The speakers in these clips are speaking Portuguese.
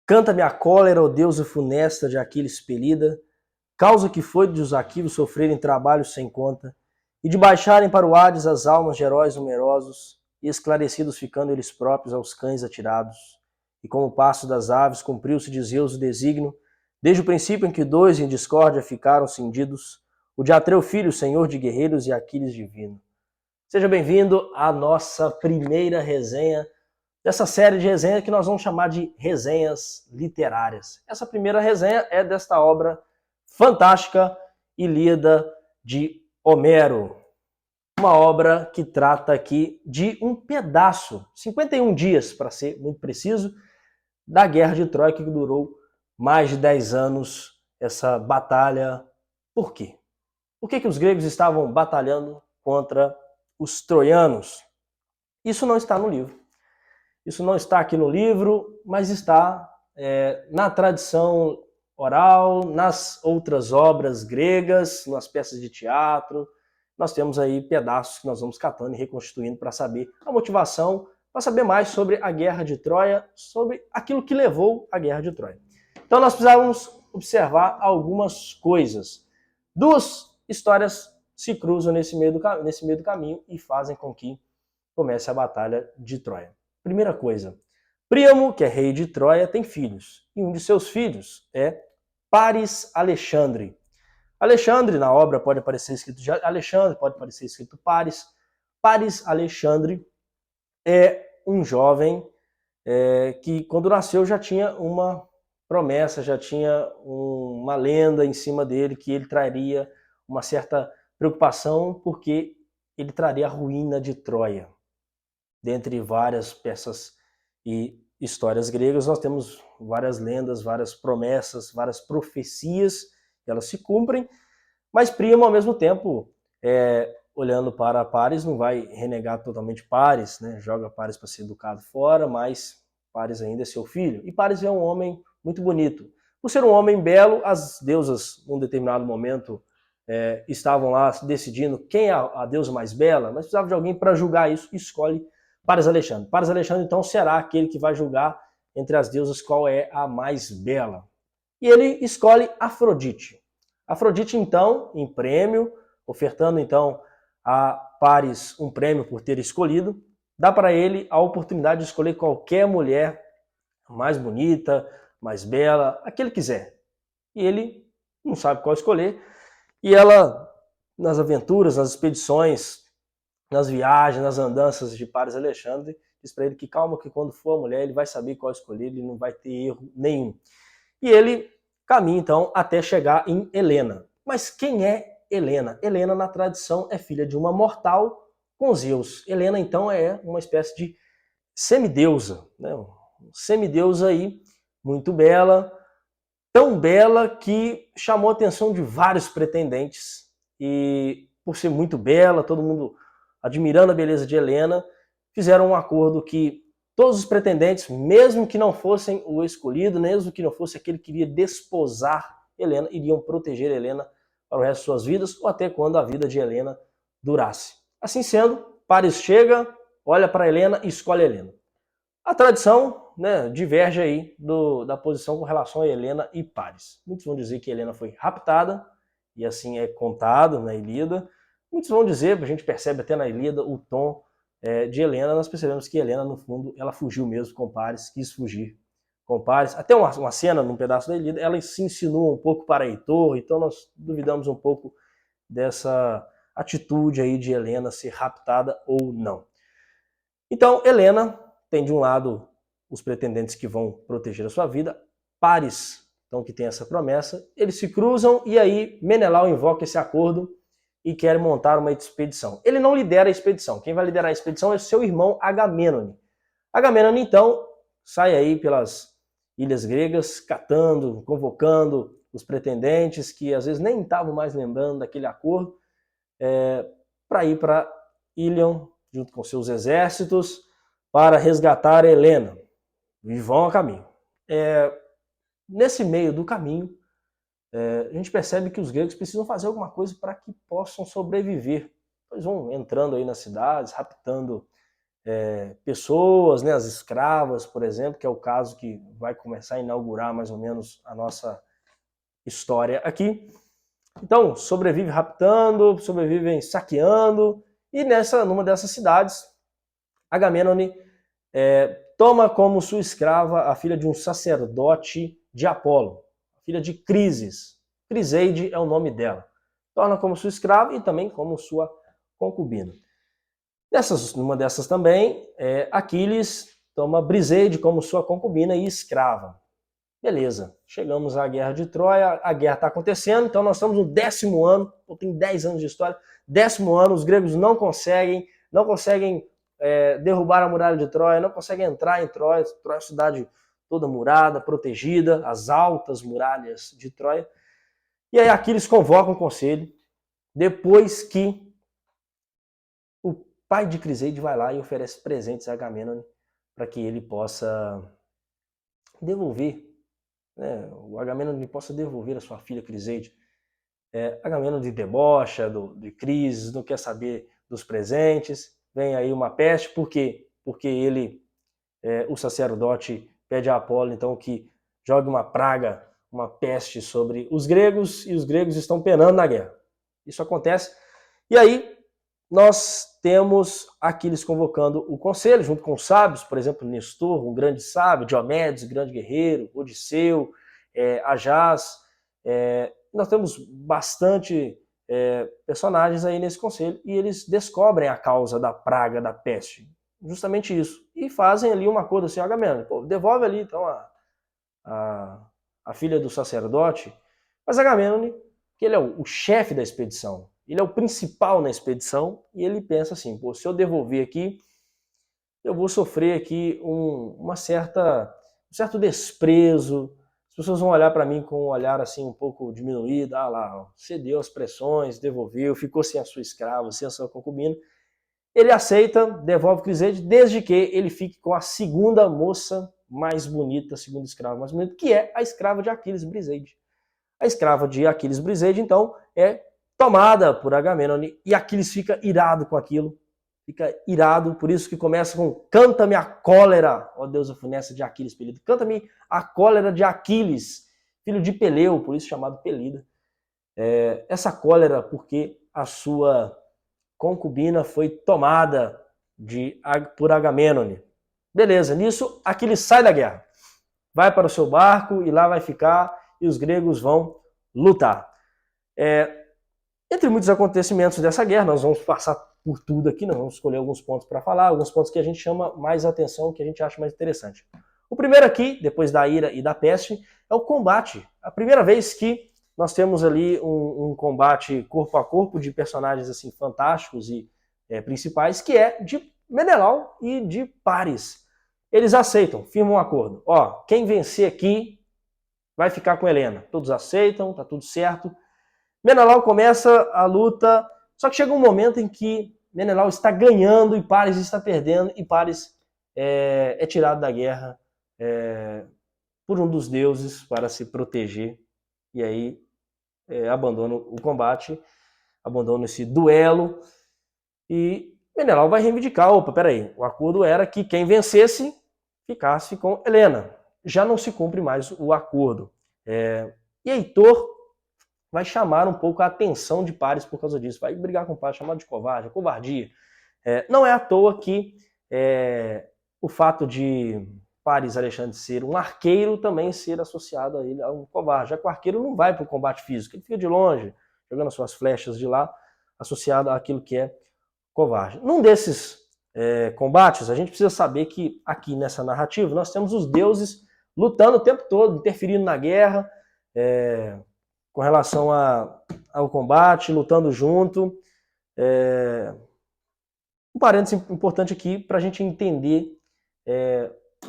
Canta-me a cólera, ó deusa funesta de Aquiles expelida, causa que foi de os aquivos sofrerem trabalhos sem conta, e de baixarem para o Hades as almas de heróis numerosos, e esclarecidos ficando eles próprios aos cães atirados. E como o passo das aves cumpriu-se de Zeus o desígnio, desde o princípio em que dois em discórdia ficaram cindidos, o de Atreu filho, senhor de guerreiros e Aquiles divino. Seja bem-vindo à nossa primeira resenha dessa série de resenhas que nós vamos chamar de resenhas literárias. Essa primeira resenha é desta obra fantástica, Ilíada de Homero. Uma obra que trata aqui de um pedaço, 51 dias para ser muito preciso, da Guerra de Troia, que durou mais de 10 anos, essa batalha. Por quê? Por que os gregos estavam batalhando contra os troianos? Isso não está no livro. Isso não está aqui no livro, mas está na tradição oral, nas outras obras gregas, nas peças de teatro. Nós temos aí pedaços que nós vamos catando e reconstituindo para saber a motivação, para saber mais sobre a Guerra de Troia, sobre aquilo que levou à Guerra de Troia. Então nós precisávamos observar algumas coisas. Duas histórias se cruzam nesse meio do caminho e fazem com que comece a Batalha de Troia. Primeira coisa, Príamo, que é rei de Troia, tem filhos. E um de seus filhos é Paris Alexandre. Alexandre, na obra, pode aparecer escrito Alexandre, pode aparecer escrito Paris. Paris Alexandre é um jovem que, quando nasceu, já tinha uma promessa, já tinha uma lenda em cima dele, que ele traria uma certa preocupação, porque ele traria a ruína de Troia. Dentre várias peças e histórias gregas, nós temos várias lendas, várias promessas, várias profecias, que elas se cumprem, mas Príamo, ao mesmo tempo, olhando para Paris, não vai renegar totalmente Paris, né? Joga Paris para ser educado fora, mas Paris ainda é seu filho. E Paris é um homem muito bonito. Por ser um homem belo, as deusas, num determinado momento, estavam lá decidindo quem é a deusa mais bela, mas precisava de alguém para julgar isso, e escolhe Paris Alexandre. Paris Alexandre, então, será aquele que vai julgar entre as deusas qual é a mais bela. E ele escolhe Afrodite. Afrodite, então, em prêmio, ofertando, então, a Paris um prêmio por ter escolhido, dá para ele a oportunidade de escolher qualquer mulher mais bonita, mais bela, a que ele quiser. E ele não sabe qual escolher. E ela, nas aventuras, nas expedições, nas viagens, nas andanças de Paris Alexandre, diz para ele que calma, que quando for a mulher ele vai saber qual escolher, ele não vai ter erro nenhum. E ele caminha então até chegar em Helena. Mas quem é Helena? Helena, na tradição, é filha de uma mortal com Zeus. Helena, então, é uma espécie de semideusa, né? Semideusa aí, muito bela, tão bela que chamou a atenção de vários pretendentes. E por ser muito bela, todo mundo admirando a beleza de Helena, fizeram um acordo que todos os pretendentes, mesmo que não fossem o escolhido, mesmo que não fosse aquele que iria desposar Helena, iriam proteger Helena para o resto de suas vidas, ou até quando a vida de Helena durasse. Assim sendo, Paris chega, olha para Helena e escolhe Helena. A tradição, né, diverge aí da posição com relação a Helena e Paris. Muitos vão dizer que Helena foi raptada, e assim é contado na Ilíada. Muitos vão dizer, a gente percebe até na Ilíada o tom de Helena, nós percebemos que Helena, no fundo, ela fugiu mesmo com Paris, quis fugir com Paris. Até uma cena, num pedaço da Ilíada, ela se insinua um pouco para Heitor, então nós duvidamos um pouco dessa atitude aí de Helena ser raptada ou não. Então, Helena tem de um lado os pretendentes que vão proteger a sua vida, Paris, então, que tem essa promessa, eles se cruzam e aí Menelau invoca esse acordo e quer montar uma expedição. Ele não lidera a expedição, quem vai liderar a expedição é seu irmão Agamênone. Agamênone, então, sai aí pelas ilhas gregas, catando, convocando os pretendentes que às vezes nem estavam mais lembrando daquele acordo, para ir para Ilion, junto com seus exércitos, para resgatar Helena. E vão a caminho. Nesse meio do caminho, a gente percebe que os gregos precisam fazer alguma coisa para que possam sobreviver. Eles vão entrando aí nas cidades, raptando pessoas, né, as escravas, por exemplo, que é o caso que vai começar a inaugurar mais ou menos a nossa história aqui. Então, sobrevive raptando, sobrevivem saqueando, e numa dessas cidades, Agamemnon toma como sua escrava a filha de um sacerdote de Apolo, a filha de Crises. Criseide é o nome dela. Torna como sua escrava e também como sua concubina. Numa dessas também, Aquiles toma Briseide como sua concubina e escrava. Beleza, chegamos à Guerra de Troia, a guerra está acontecendo, então nós estamos no 10º ano, tem 10 anos de história, 10º ano, os gregos não conseguem derrubar a muralha de Troia, não conseguem entrar em Troia, Troia é uma cidade toda murada, protegida, as altas muralhas de Troia. E aí Aquiles convoca um conselho, depois que o pai de Criseide vai lá e oferece presentes a Agamemnon para que ele possa devolver, né, o Agamemnon possa devolver a sua filha Criseide. Agamemnon debocha de Crises, não quer saber dos presentes, vem aí uma peste, por quê? Porque ele, o sacerdote, pede a Apolo então que jogue uma praga, uma peste sobre os gregos, e os gregos estão penando na guerra. Isso acontece, e aí nós temos Aquiles convocando o conselho, junto com os sábios, por exemplo, Nestor, um grande sábio, Diomedes, grande guerreiro, Odisseu, Ajás. Nós temos bastante personagens aí nesse conselho, e eles descobrem a causa da praga, da peste. Justamente isso. E fazem ali um acordo assim, Agamemnon, devolve ali então a filha do sacerdote, mas Agamemnon, que ele é o chefe da expedição, ele é o principal na expedição, e ele pensa assim, se eu devolver aqui, eu vou sofrer aqui um certo desprezo, as pessoas vão olhar para mim com um olhar assim um pouco diminuído, lá, cedeu as pressões, devolveu, ficou sem a sua escrava, sem a sua concubina. Ele aceita, devolve Criseide, desde que ele fique com a segunda moça mais bonita, a segunda escrava mais bonita, que é a escrava de Aquiles, Briseide. A escrava de Aquiles, Briseide, então, é tomada por Agamemnon, e Aquiles fica irado com aquilo, fica irado, por isso que começa com canta-me a cólera, ó deusa funesta de Aquiles Pelida, canta-me a cólera de Aquiles, filho de Peleu, por isso chamado Pelida. Essa cólera porque a sua concubina foi tomada por Agamemnon. Beleza, nisso Aquiles sai da guerra, vai para o seu barco e lá vai ficar, e os gregos vão lutar. Entre muitos acontecimentos dessa guerra, nós vamos passar por tudo aqui, nós vamos escolher alguns pontos para falar, alguns pontos que a gente chama mais atenção, que a gente acha mais interessante. O primeiro aqui, depois da ira e da peste, é o combate. A primeira vez que nós temos ali um combate corpo a corpo de personagens assim fantásticos e principais, que é de Menelau e de Paris. Eles aceitam, firmam um acordo. Quem vencer aqui vai ficar com Helena. Todos aceitam, tá tudo certo. Menelau começa a luta, só que chega um momento em que Menelau está ganhando e Paris está perdendo, e Paris é tirado da guerra por um dos deuses para se proteger, e aí abandona o combate, abandona esse duelo, e Menelau vai reivindicar, peraí, o acordo era que quem vencesse ficasse com Helena. Já não se cumpre mais o acordo. E Heitor vai chamar um pouco a atenção de Paris por causa disso, vai brigar com Paris, chamado de covarde, covardia. Não é à toa que o fato de Paris Alexandre ser um arqueiro também ser associado a ele a um covarde, já que o arqueiro não vai para o combate físico, ele fica de longe, jogando suas flechas de lá, associado àquilo que é covarde. Num desses combates, a gente precisa saber que aqui nessa narrativa nós temos os deuses lutando o tempo todo, interferindo na guerra, com relação ao combate, lutando junto. Um parênteses importante aqui para a gente entender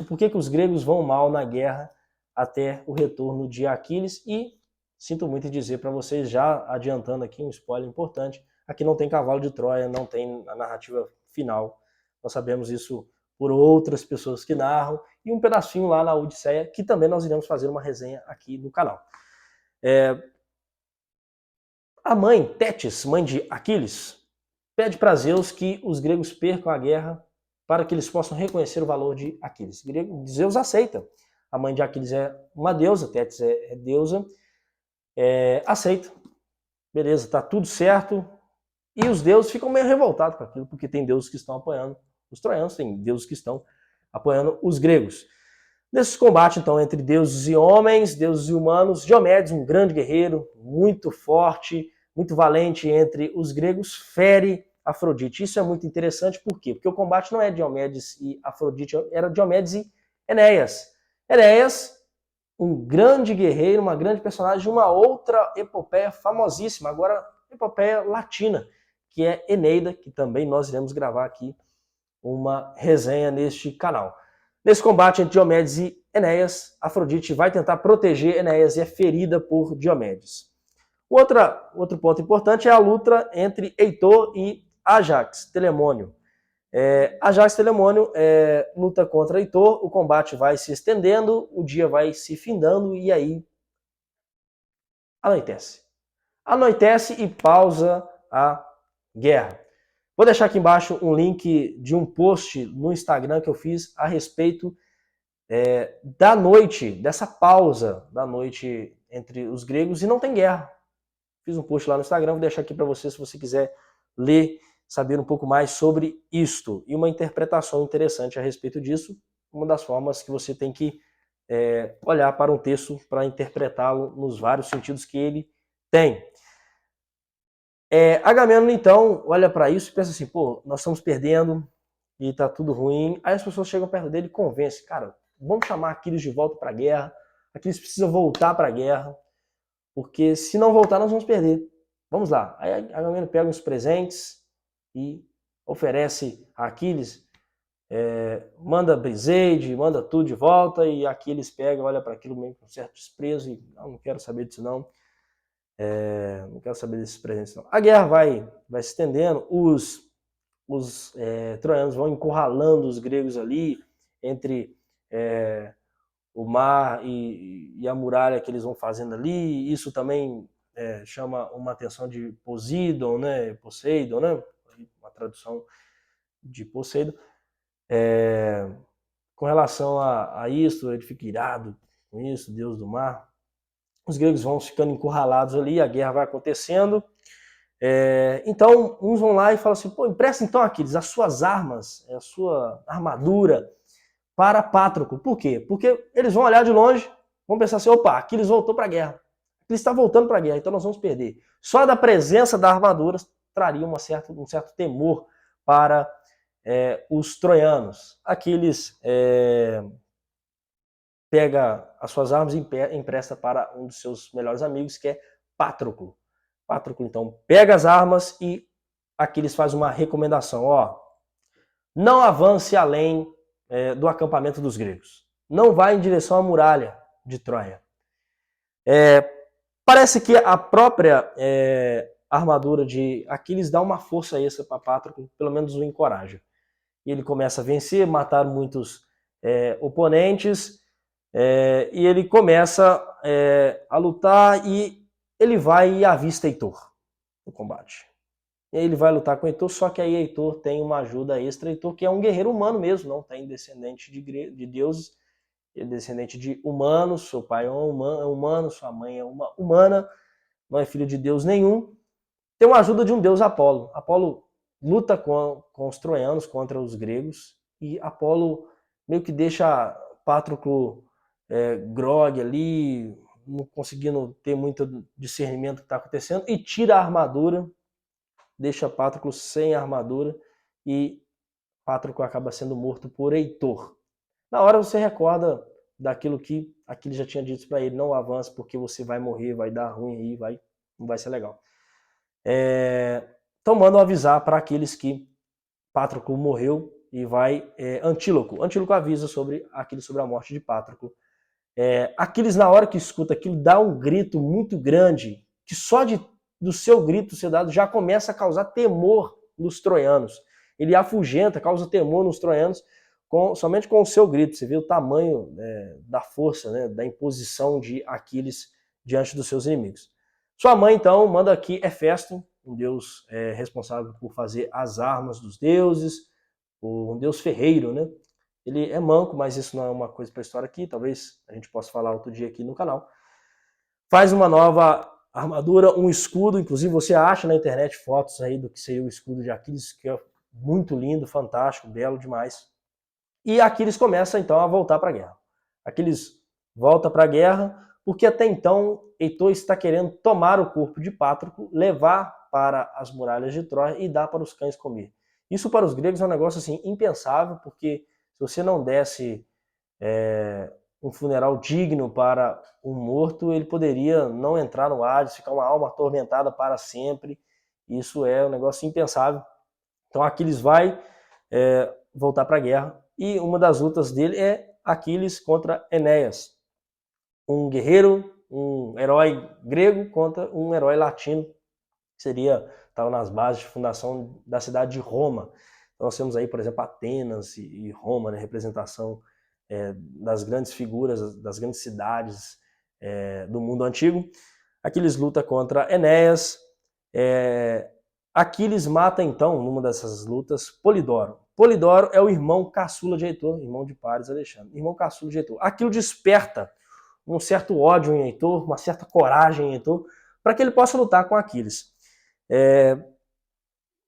por que os gregos vão mal na guerra até o retorno de Aquiles, e sinto muito em dizer para vocês, já adiantando aqui um spoiler importante, aqui não tem cavalo de Troia, não tem a narrativa final, nós sabemos isso por outras pessoas que narram, e um pedacinho lá na Odisseia, que também nós iremos fazer uma resenha aqui no canal. A mãe, Tétis, mãe de Aquiles, pede para Zeus que os gregos percam a guerra para que eles possam reconhecer o valor de Aquiles. Zeus aceita. A mãe de Aquiles é uma deusa, Tétis é deusa, aceita. Beleza, tá tudo certo. E os deuses ficam meio revoltados com aquilo, porque tem deuses que estão apoiando os troianos, tem deuses que estão apoiando os gregos. Nesse combate, então, entre deuses e homens, deuses e humanos, Diomedes, um grande guerreiro, muito forte, muito valente entre os gregos, fere Afrodite. Isso é muito interessante, por quê? Porque o combate não é Diomedes e Afrodite, era Diomedes e Enéas. Enéas, um grande guerreiro, uma grande personagem de uma outra epopeia famosíssima, agora epopeia latina, que é Eneida, que também nós iremos gravar aqui uma resenha neste canal. Nesse combate entre Diomedes e Enéas, Afrodite vai tentar proteger Enéas e é ferida por Diomedes. Outro ponto importante é a luta entre Heitor e Ajax Telamônio. Ajax Telamônio luta contra Heitor, o combate vai se estendendo, o dia vai se findando e aí anoitece. Anoitece e pausa a guerra. Vou deixar aqui embaixo um link de um post no Instagram que eu fiz a respeito da noite, dessa pausa da noite entre os gregos e não tem guerra. Fiz um post lá no Instagram, vou deixar aqui para você se você quiser ler, saber um pouco mais sobre isto. E uma interpretação interessante a respeito disso, uma das formas que você tem que olhar para um texto para interpretá-lo nos vários sentidos que ele tem. Agamemnon, então, olha para isso e pensa assim, pô, nós estamos perdendo e tá tudo ruim. Aí as pessoas chegam perto dele e convencem, cara, vamos chamar Aquiles de volta para a guerra, Aquiles precisa voltar para a guerra, porque se não voltar nós vamos perder. Vamos lá. Aí Agamemnon pega uns presentes e oferece a Aquiles, manda Briseide, manda tudo de volta, e Aquiles pega, olha para aquilo meio com um certo desprezo e não quero saber disso não. Não quero saber desses presentes não. A guerra vai se estendendo, os troianos vão encurralando os gregos ali, entre o mar e a muralha que eles vão fazendo ali. Isso também chama uma atenção de Poseidon, né? Poseidon, né? Uma tradução de Poseidon. Com relação a isso, ele fica irado com isso, Deus do mar. Os gregos vão ficando encurralados ali, a guerra vai acontecendo. Então, uns vão lá e falam assim, pô, empresta então, Aquiles, as suas armas, a sua armadura para Patroclo. Por quê? Porque eles vão olhar de longe, vão pensar assim, opa, Aquiles voltou para a guerra. Aquiles está voltando para a guerra, então nós vamos perder. Só da presença da armadura traria um certo temor para os troianos. Aquiles pega as suas armas e empresta para um dos seus melhores amigos, que é Patroclo. Patroclo, então, pega as armas e Aquiles faz uma recomendação. Não avance além do acampamento dos gregos. Não vá em direção à muralha de Troia. Parece que a própria armadura de Aquiles dá uma força extra para Patroclo, pelo menos o encoraja. E ele começa a vencer, matar muitos oponentes, e ele começa a lutar e ele vai e avista Heitor no combate. E aí ele vai lutar com Heitor, só que aí Heitor tem uma ajuda extra. Heitor, que é um guerreiro humano mesmo, não tem descendente de deuses, ele é descendente de humanos, seu pai é humano, sua mãe é uma humana, não é filho de Deus nenhum. Tem uma ajuda de um deus Apolo. Apolo luta com os troianos contra os gregos, e Apolo meio que deixa Patroclo grogue ali, não conseguindo ter muito discernimento do que está acontecendo, e tira a armadura, deixa Patroclo sem armadura, e Patroclo acaba sendo morto por Heitor. Na hora você recorda daquilo que Aquiles já tinha dito para ele, não avance porque você vai morrer, vai dar ruim aí, não vai ser legal. Então mandam avisar para aqueles que Patroclo morreu, e vai Antíloco. Antíloco avisa sobre Aquiles sobre a morte de Patroclo. Aquiles, na hora que escuta aquilo, dá um grito muito grande, que só do seu grito ser dado já começa a causar temor nos troianos. Ele afugenta, causa temor nos troianos somente com o seu grito. Você vê o tamanho da força, né, da imposição de Aquiles diante dos seus inimigos. Sua mãe, então, manda aqui Hefesto, um deus responsável por fazer as armas dos deuses, um deus ferreiro, né? Ele é manco, mas isso não é uma coisa para a história aqui, talvez a gente possa falar outro dia aqui no canal. Faz uma nova armadura, um escudo, inclusive você acha na internet fotos aí do que seria o escudo de Aquiles, que é muito lindo, fantástico, belo demais. E Aquiles começa então a voltar para a guerra. Aquiles volta para a guerra porque até então Heitor está querendo tomar o corpo de Patroclo, levar para as muralhas de Troia e dar para os cães comer. Isso para os gregos é um negócio assim impensável, porque se você não desse um funeral digno para um morto, ele poderia não entrar no Hades, ficar uma alma atormentada para sempre. Isso é um negócio impensável. Então Aquiles vai voltar para a guerra e uma das lutas dele é Aquiles contra Enéas, um guerreiro, um herói grego contra um herói latino, que estava nas bases de fundação da cidade de Roma. Então nós temos aí, por exemplo, Atenas e Roma, né, representação das grandes figuras, das grandes cidades do mundo antigo. Aquiles luta contra Enéas. Aquiles mata então, numa dessas lutas, Polidoro. Polidoro é o irmão caçula de Heitor, irmão de Paris Alexandre, irmão caçula de Heitor. Aquilo desperta um certo ódio em Heitor, uma certa coragem em Heitor, para que ele possa lutar com Aquiles.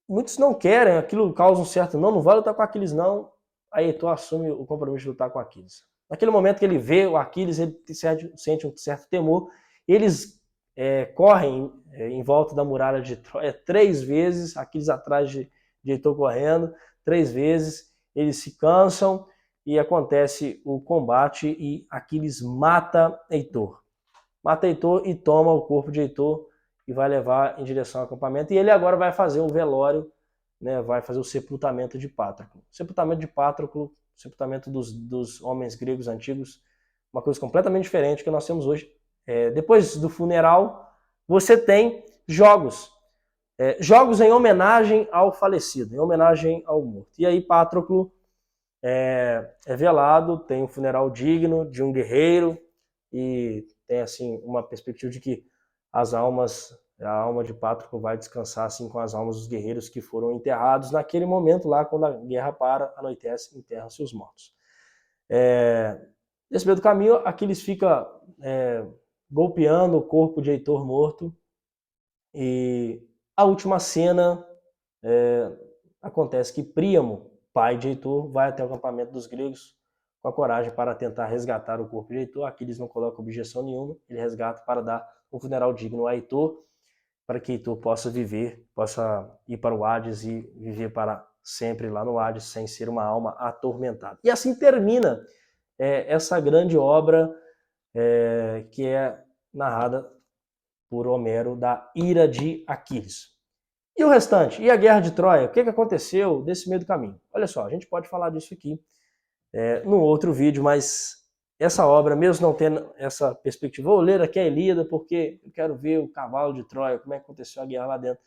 Muitos não querem, aquilo causa um certo não vai lutar com Aquiles não, aí Heitor assume o compromisso de lutar com Aquiles. Naquele momento que ele vê o Aquiles, ele sente um certo temor, eles correm em volta da muralha de Troia 3 vezes, Aquiles atrás de Heitor correndo, 3 vezes, eles se cansam e acontece o combate e Aquiles mata Heitor. Mata Heitor e toma o corpo de Heitor e vai levar em direção ao acampamento. E ele agora vai fazer um velório, né, vai fazer o sepultamento de Patroclo. O sepultamento de Patroclo, o sepultamento dos homens gregos antigos, uma coisa completamente diferente que nós temos hoje. Depois do funeral, você tem jogos. Jogos em homenagem ao falecido, em homenagem ao morto. E aí Patroclo é velado, tem um funeral digno de um guerreiro e tem assim uma perspectiva de que a alma de Patroclo vai descansar assim com as almas dos guerreiros que foram enterrados naquele momento lá, quando a guerra para, anoitece, enterram-se os mortos. Nesse meio do caminho, Aquiles fica golpeando o corpo de Heitor morto e a última cena acontece que Príamo, pai de Heitor, vai até o acampamento dos gregos com a coragem para tentar resgatar o corpo de Heitor. Aquiles não coloca objeção nenhuma, ele resgata para dar um funeral digno a Heitor, para que Heitor possa viver, possa ir para o Hades e viver para sempre lá no Hades, sem ser uma alma atormentada. E assim termina essa grande obra que é narrada por Homero, da ira de Aquiles. E o restante? E a guerra de Troia? O que aconteceu desse meio do caminho? Olha só, a gente pode falar disso aqui no outro vídeo, mas essa obra, mesmo não tendo essa perspectiva, vou ler aqui a Ilíada porque eu quero ver o cavalo de Troia, como é que aconteceu a guerra lá dentro.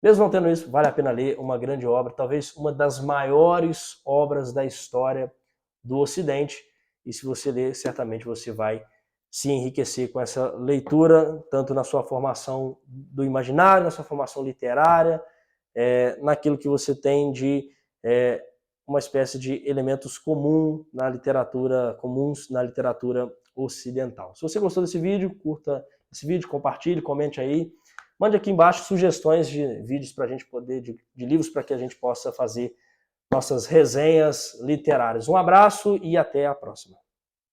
Mesmo não tendo isso, vale a pena ler uma grande obra, talvez uma das maiores obras da história do Ocidente. E se você ler, certamente você vai se enriquecer com essa leitura, tanto na sua formação do imaginário, na sua formação literária, naquilo que você tem de uma espécie de elementos comuns na literatura ocidental. Se você gostou desse vídeo, curta esse vídeo, compartilhe, comente aí. Mande aqui embaixo sugestões de vídeos para a gente poder, de livros para que a gente possa fazer nossas resenhas literárias. Um abraço e até a próxima.